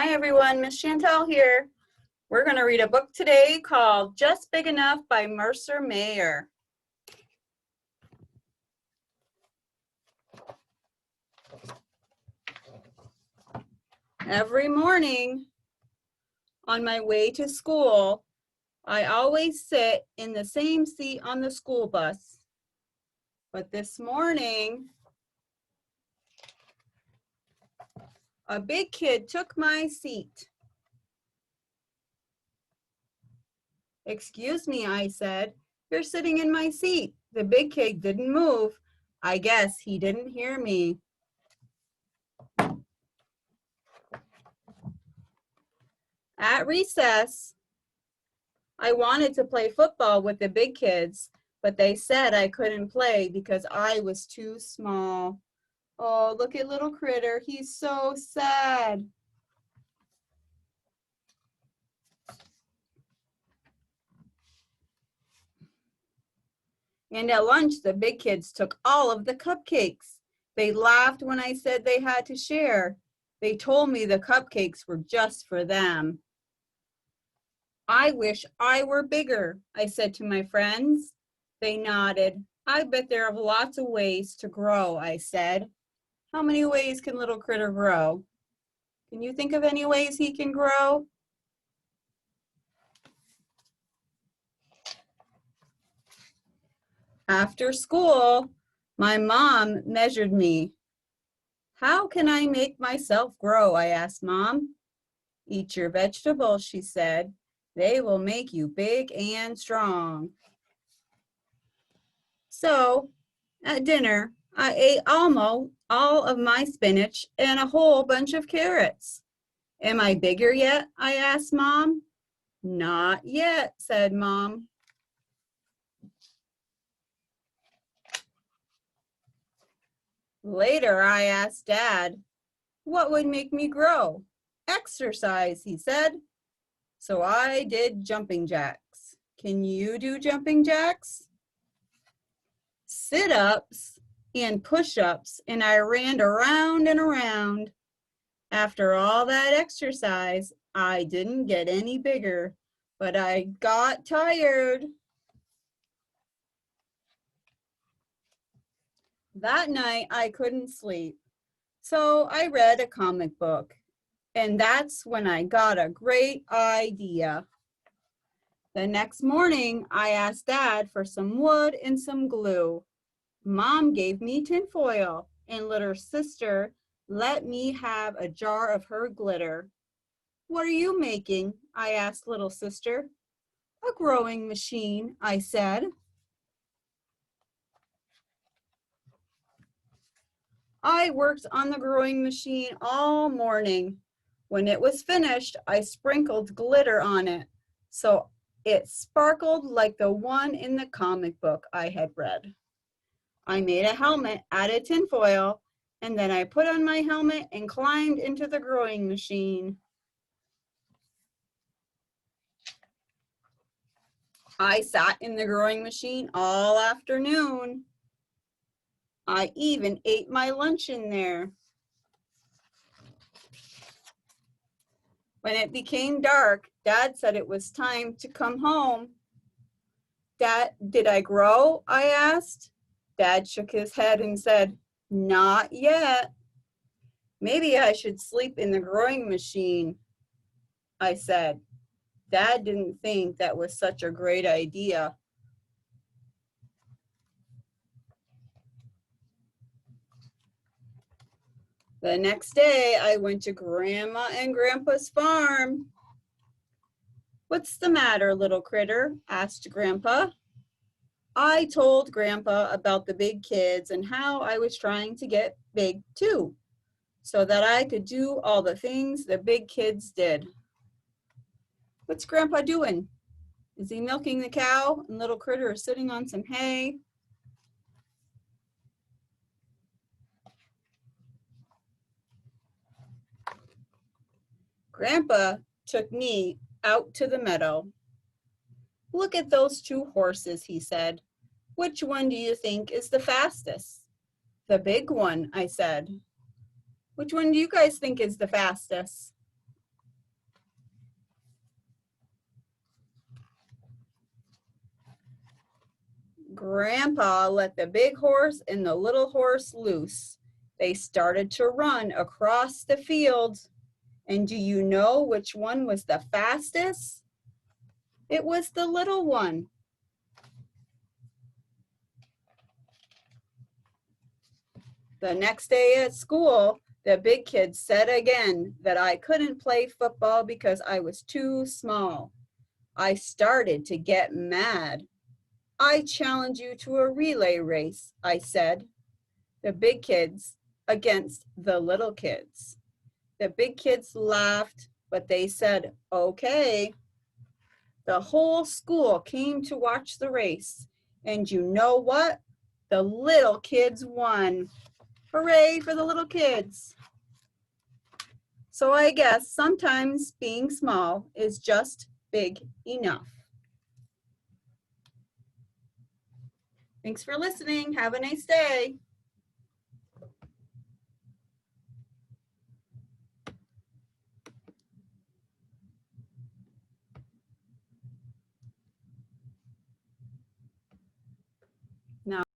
Hi everyone, Miss Chantel here. We're going to read a book today called Just Big Enough by Mercer Mayer. Every morning on my way to school, I always sit in the same seat on the school bus. But this morning, a big kid took my seat. "Excuse me," I said, "you're sitting in my seat." The big kid didn't move. I guess he didn't hear me. At recess, I wanted to play football with the big kids, but they said I couldn't play because I was too small. Oh, look at little critter. He's so sad. And at lunch, the big kids took all of the cupcakes. They laughed when I said they had to share. They told me the cupcakes were just for them. "I wish I were bigger," I said to my friends. They nodded. "I bet there are lots of ways to grow," I said. How many ways can little critter grow? Can you think of any ways he can grow? After school, my mom measured me. "How can I make myself grow?" I asked Mom. "Eat your vegetables," she said. "They will make you big and strong." So at dinner, I ate almost all of my spinach and a whole bunch of carrots. "Am I bigger yet?" I asked Mom. "Not yet," said Mom. Later, I asked Dad, "What would make me grow?" "Exercise," he said. So I did jumping jacks. Can you do jumping jacks? Sit-ups and push-ups, and I ran around and around. After all that exercise, I didn't get any bigger, but I got tired. That night, I couldn't sleep, so I read a comic book, and that's when I got a great idea. The next morning, I asked Dad for some wood and some glue. Mom gave me tinfoil, and little sister let me have a jar of her glitter. "What are you making?" I asked little sister. "A growing machine," I said. I worked on the growing machine all morning. When it was finished, I sprinkled glitter on it, so it sparkled like the one in the comic book I had read. I made a helmet out of tinfoil, and then I put on my helmet and climbed into the growing machine. I sat in the growing machine all afternoon. I even ate my lunch in there. When it became dark, Dad said it was time to come home. "Dad, did I grow?" I asked. Dad shook his head and said, "Not yet." "Maybe I should sleep in the growing machine," I said. Dad didn't think that was such a great idea. The next day, I went to Grandma and Grandpa's farm. "What's the matter, little critter?" asked Grandpa. I told Grandpa about the big kids and how I was trying to get big too, so that I could do all the things the big kids did. "What's Grandpa doing? Is he milking the cow and little critter is sitting on some hay?" Grandpa took me out to the meadow. "Look at those two horses," he said. "Which one do you think is the fastest?" "The big one," I said. "Which one do you guys think is the fastest?" Grandpa let the big horse and the little horse loose. They started to run across the field. And do you know which one was the fastest? It was the little one. The next day at school, the big kid said again that I couldn't play football because I was too small. I started to get mad. I challenge you to a relay race, I said. The big kids against the little kids. The big kids laughed, but they said, okay. The whole school came to watch the race. And you know what? The little kids won. Hooray for the little kids. So I guess sometimes being small is just big enough. Thanks for listening. Have a nice day.